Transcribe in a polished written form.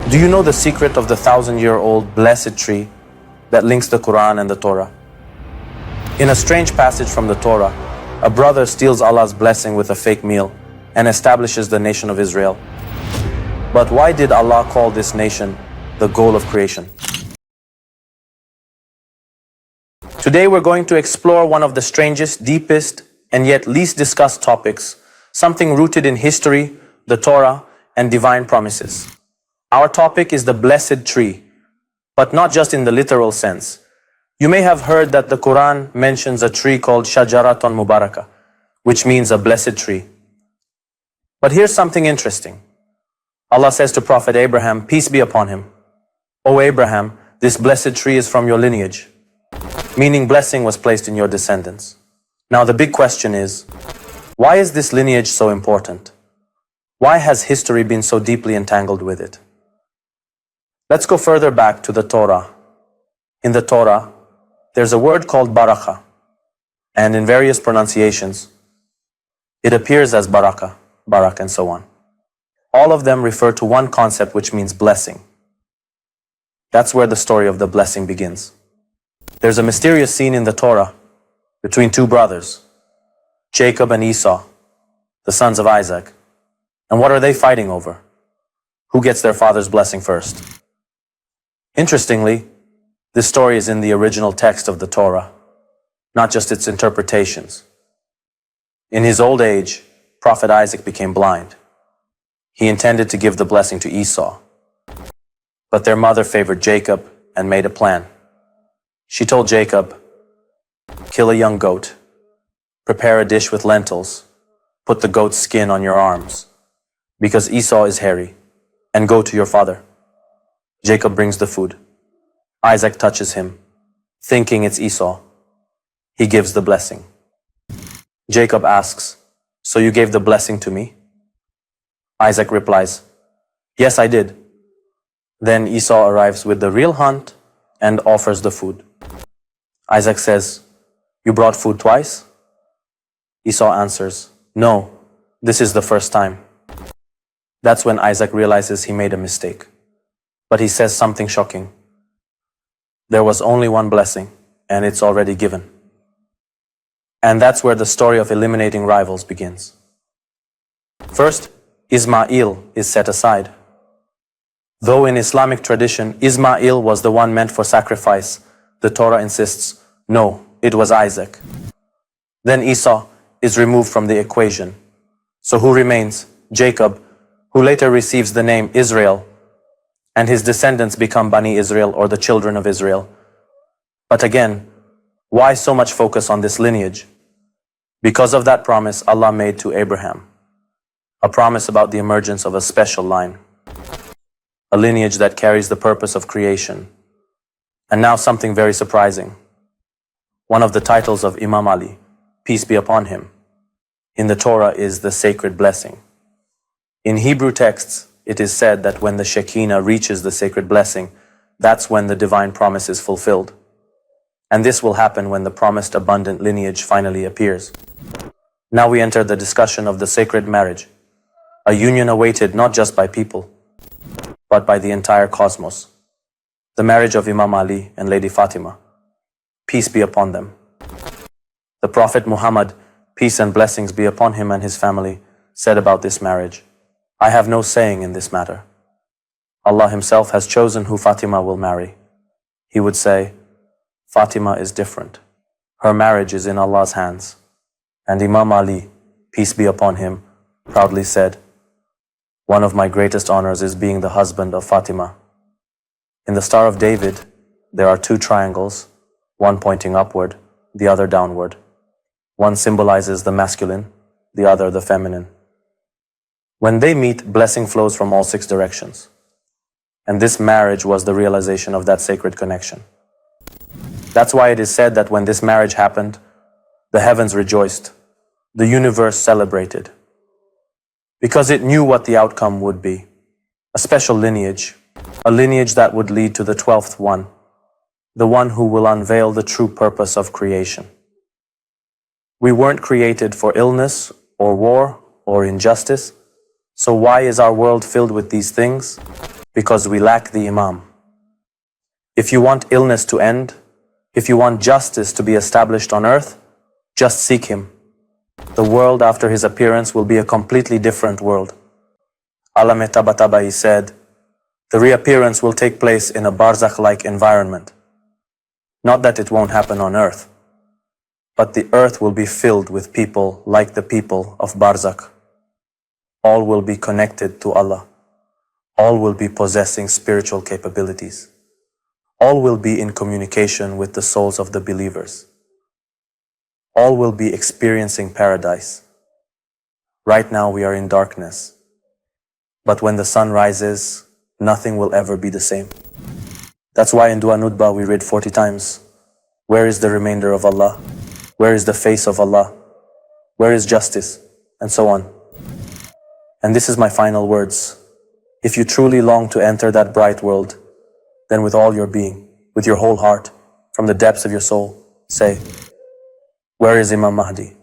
Do you know the secret of the 1,000-year-old blessed tree that links the Qur'an and the Torah? In a strange passage from the Torah, a brother steals Allah's blessing with a fake meal and establishes the nation of Israel. But why did Allah call this nation the goal of creation? Today we're going to explore one of the strangest, deepest, and yet least discussed topics, something rooted in history, the Torah, and divine promises. Our topic is the blessed tree, but not just in the literal sense. You may have heard that the Quran mentions a tree called Shajaratun Mubarakah, which means a blessed tree. But here's something interesting. Allah says to Prophet Abraham, peace be upon him, O Abraham, this blessed tree is from your lineage, meaning blessing was placed in your descendants. Now the big question is, why is this lineage so important? Why has history been so deeply entangled with it? Let's go further back to the Torah. In the Torah, there's a word called barakah, and in various pronunciations, it appears as baraka, barak, and so on. All of them refer to one concept which means blessing. That's where the story of the blessing begins. There's a mysterious scene in the Torah between two brothers, Jacob and Esau, the sons of Isaac. And what are they fighting over? Who gets their father's blessing first? Interestingly, this story is in the original text of the Torah, not just its interpretations. In his old age, Prophet Isaac became blind. He intended to give the blessing to Esau, but their mother favored Jacob and made a plan. She told Jacob, kill a young goat, prepare a dish with lentils, put the goat's skin on your arms, because Esau is hairy, and go to your father. Jacob brings the food. Isaac touches him, thinking it's Esau. He gives the blessing. Jacob asks, so you gave the blessing to me? Isaac replies, yes, I did. Then Esau arrives with the real hunt and offers the food. Isaac says, you brought food twice? Esau answers, no, this is the first time. That's when Isaac realizes he made a mistake. But he says something shocking. There was only one blessing, and it's already given. And that's where the story of eliminating rivals begins. First, Ismail is set aside. Though in Islamic tradition, Ismail was the one meant for sacrifice, the Torah insists, no, it was Isaac. Then Esau is removed from the equation. So who remains? Jacob, who later receives the name Israel, and his descendants become Bani Israel, or the children of Israel. But again, why so much focus on this lineage? Because of that promise Allah made to Abraham, a promise about the emergence of a special line, a lineage that carries the purpose of creation. And now something very surprising. One of the titles of Imam Ali, peace be upon him, in the Torah is the sacred blessing. In Hebrew texts, it is said that when the Shekinah reaches the sacred blessing, that's when the divine promise is fulfilled. And this will happen when the promised abundant lineage finally appears. Now we enter the discussion of the sacred marriage, a union awaited not just by people, but by the entire cosmos. The marriage of Imam Ali and Lady Fatimah, peace be upon them. The Prophet Muhammad, peace and blessings be upon him and his family, said about this marriage, I have no saying in this matter. Allah himself has chosen who Fatimah will marry. He would say, Fatimah is different. Her marriage is in Allah's hands. And Imam Ali, peace be upon him, proudly said, one of my greatest honors is being the husband of Fatimah. In the Star of David, there are two triangles, one pointing upward, the other downward. One symbolizes the masculine, the other the feminine. When they meet, blessing flows from all six directions. And this marriage was the realization of that sacred connection. That's why it is said that when this marriage happened, the heavens rejoiced, the universe celebrated, because it knew what the outcome would be. A special lineage, a lineage that would lead to the 12th one, the one who will unveil the true purpose of creation. We weren't created for illness or war or injustice. So why is our world filled with these things? because we lack the Imam. If you want illness to end, if you want justice to be established on earth, just seek him. The world after his appearance will be a completely different world. Allama Tabatabai said, the reappearance will take place in a barzakh-like environment. Not that it won't happen on earth, but the earth will be filled with people like the people of barzakh. All will be connected to Allah. All will be possessing spiritual capabilities. All will be in communication with the souls of the believers. All will be experiencing paradise. Right now we are in darkness, but when the sun rises, nothing will ever be the same. That's why in Dua Nudba we read 40 times, where is the remainder of Allah? Where is the face of Allah? Where is justice? And so on. And this is my final words. If you truly long to enter that bright world, then with all your being, with your whole heart, from the depths of your soul, say, where is Imam Mahdi?